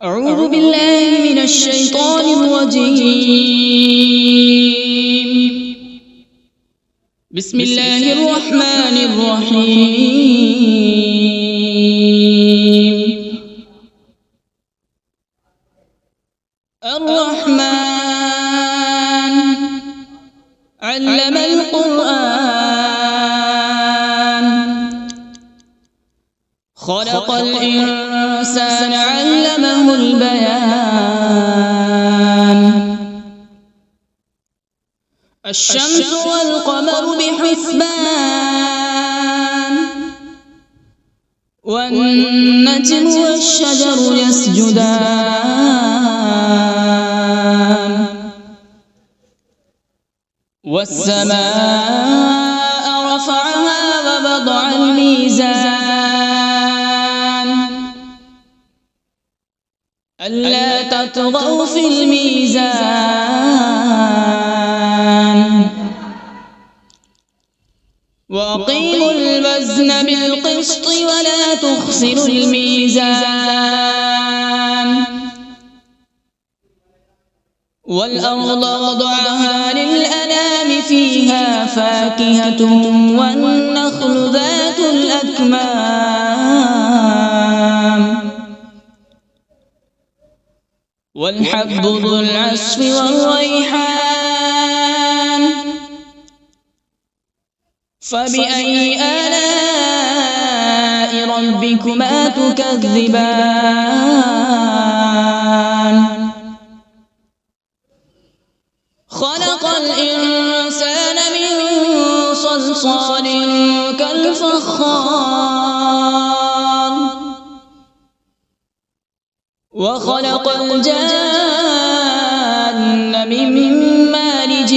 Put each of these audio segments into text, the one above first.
أعوذ بالله من الشيطان الرجيم. بسم الله الرحمن الرحيم. الرحمن علم القرآن، خلق الإنسان علمه البيان. الشمس والقمر بحسبان، والنجم والشجر يسجدان، والسماء رفعها ووضع الميزان ألا تطغوا في الميزان، وأقيموا الوزن بالقسط ولا تخسروا الميزان. والأرض وضعها للأنام، فيها فاكهة والنخل ذات الأكمام، والحب ذو العصف والريحان. فبأي آلاء ربكما تكذبان؟ خلق الإنسان من صلصال كالفخار، وخلق الجان من مارج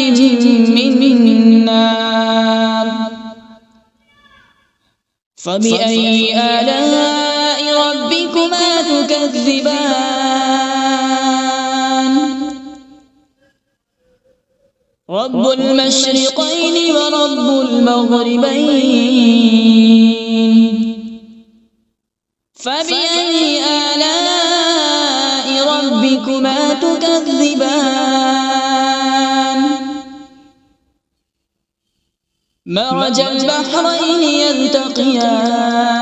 من نار. فبأي آلاء ربكما تكذبان؟ رب المشرقين ورب المغربين. فبأي آلاء ربكما تكذبان؟ مرج البحرين يلتقيان،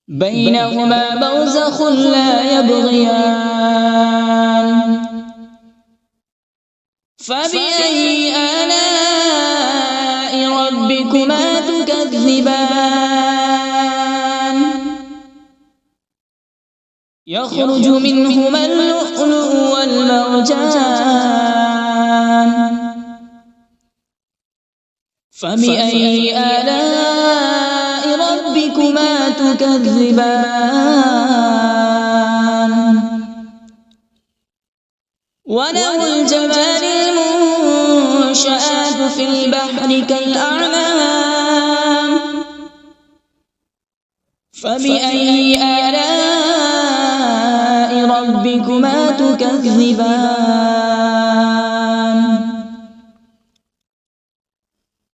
بينهما برزخ لا يبغيان. فبأي آلاء ربكما تكذبان؟ يخرج منهما اللؤلؤ والمرجان. فبأي آلاء ربكما تكذبان؟ وله الجوار المنشآت في البحر كالأعلام. فبأي آلاء ربكما تكذبان؟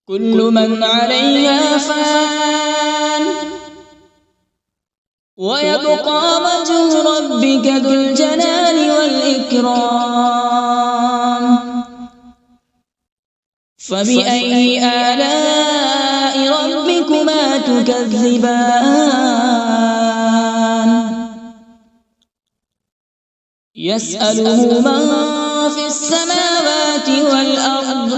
كل من عليها فان، ويبقى وجه ربك ذو الجلال والإكرام. فبأي آلاء ربكما تكذبان؟ يسأله من في السماوات والأرض،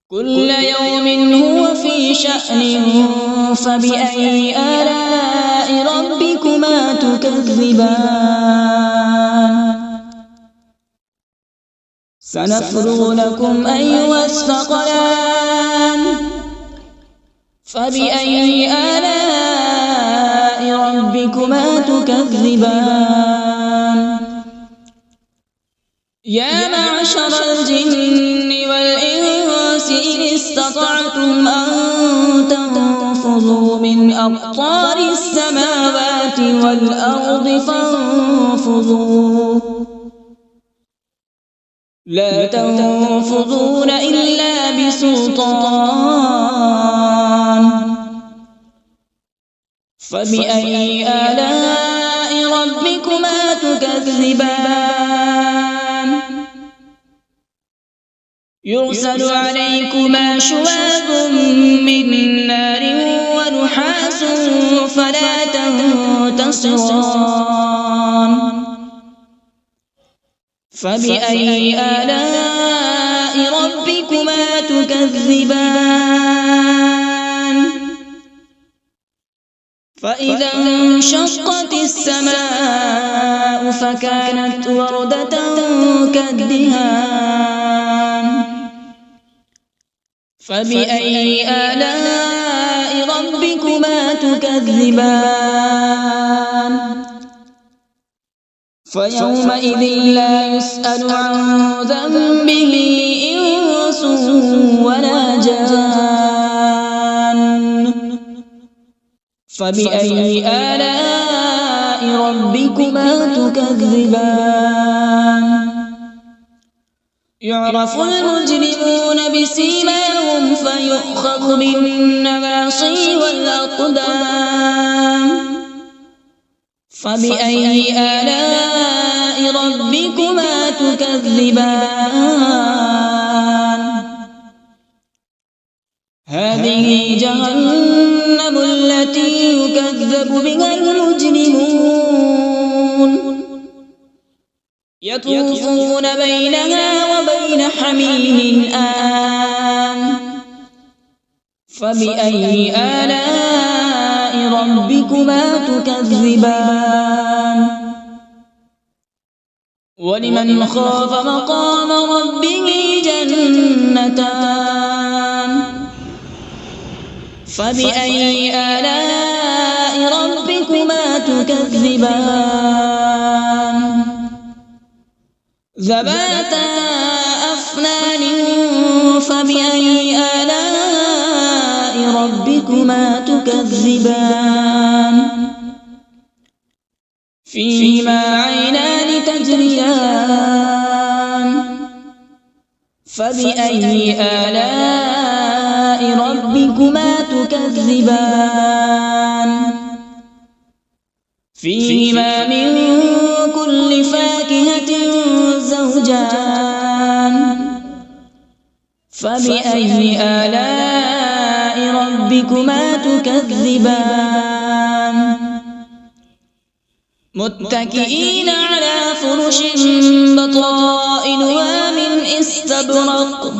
كل يوم هو في شأن. فبأي آلاء ربكما تكذبان؟ سنفرغ لكم أيها الثقلان. فبأي آلاء ربكما تكذبان؟ يا معشر الجن والإنس إن استطعتم أن تنفذوا من أقطار السماوات والأرض فانفذوا، لا تنفذون إلا بسلطان. فبأي آلاء ربكما تكذبان يرسل عليكما شواظ من نار ونحاس فلا تنتصران فبأي آلاء ربكما تكذبان فإذا انشقت السماء فكانت وردة كالدهان فبأي آلاء ربكما تكذبان فيومئذ لا يسأل عن ذنبه إنس ولا جان فبأي آلاء ربكما تكذبان يعرف المجرمون بسيماهم فيؤخذ بالنواصي والأقدام فبأي آلاء ربكما تكذبان هذه جهنم التي يكذب بها المجرمون يطوفون بينها وبين حميم آن فبأي آلاء ربكما تكذبان ولمن خاف مقام ربه جنتان فبأي آلاء ربكما تكذبان ذواتا أفنان فبأي آلاء ربكما تكذبان فيهما عينان تجريان فبأي آلاء ربكما تكذبان فيهما من كل فاكهة زوجان فبأي آلاء ربكما تكذبان متكئين على فرش بطائنها من استبرق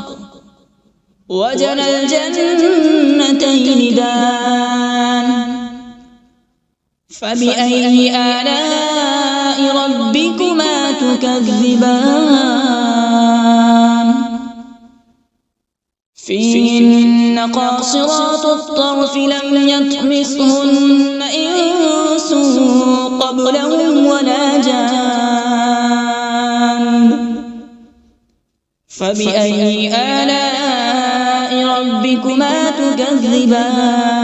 وجنى الجنتين دان فبأي آلاء ربكما تكذبان فيهن قاصرات الطرف لم يطمثهن إنس قبلهم ولا جان فبأي آلاء ربكما تكذبان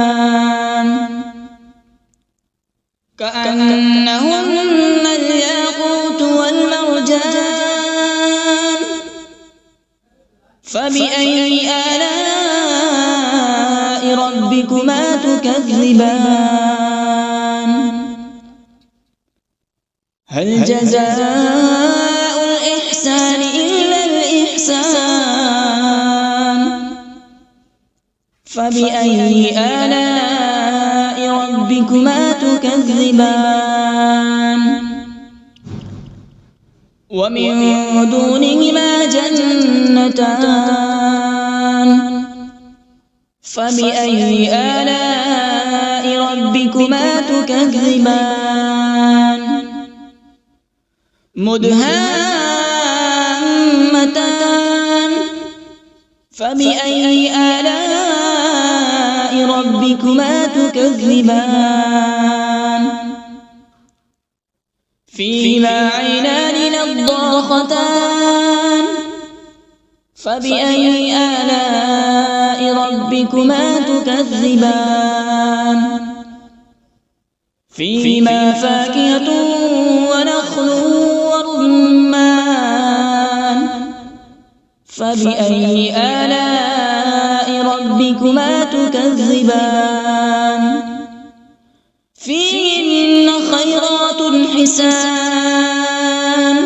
كأنهن الياقوت والمرجان فبأي آلاء ربكما تكذبان هل جزاء الإحسان إلا الإحسان فبأي آلاء ربكما تكذبان ومن دونهما جنتان فبأي آلاء ربكما تكذبان مدهامتان فبأي آلاء ربكما تكذبان فيهما عينان نضاختان فبأي آلاء ربكما تكذبان فيهما فاكهة ونخل ورمان فبأي آلاء ربكما تكذبان حسان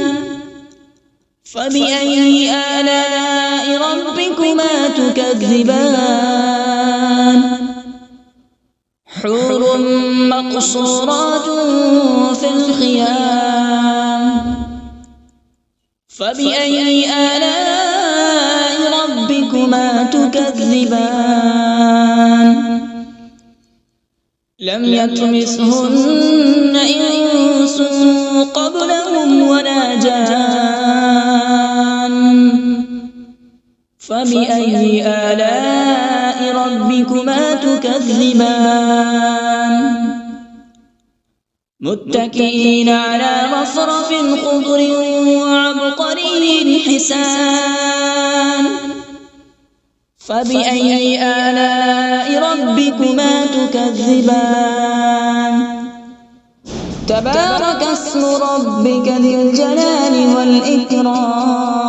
فبأي آلاء ربكما تكذبان حور مقصورات في الخيام فبأي آلاء ربكما تكذبان لم يطمثهن إنس قبلهم ولا جان فبأي آلاء ربكما تكذبان متكئين على رفرف خضر وعبقري حسان فبأي آلاء ربكما تكذبان تبارك اسم ربك ذي الجلال والإكرام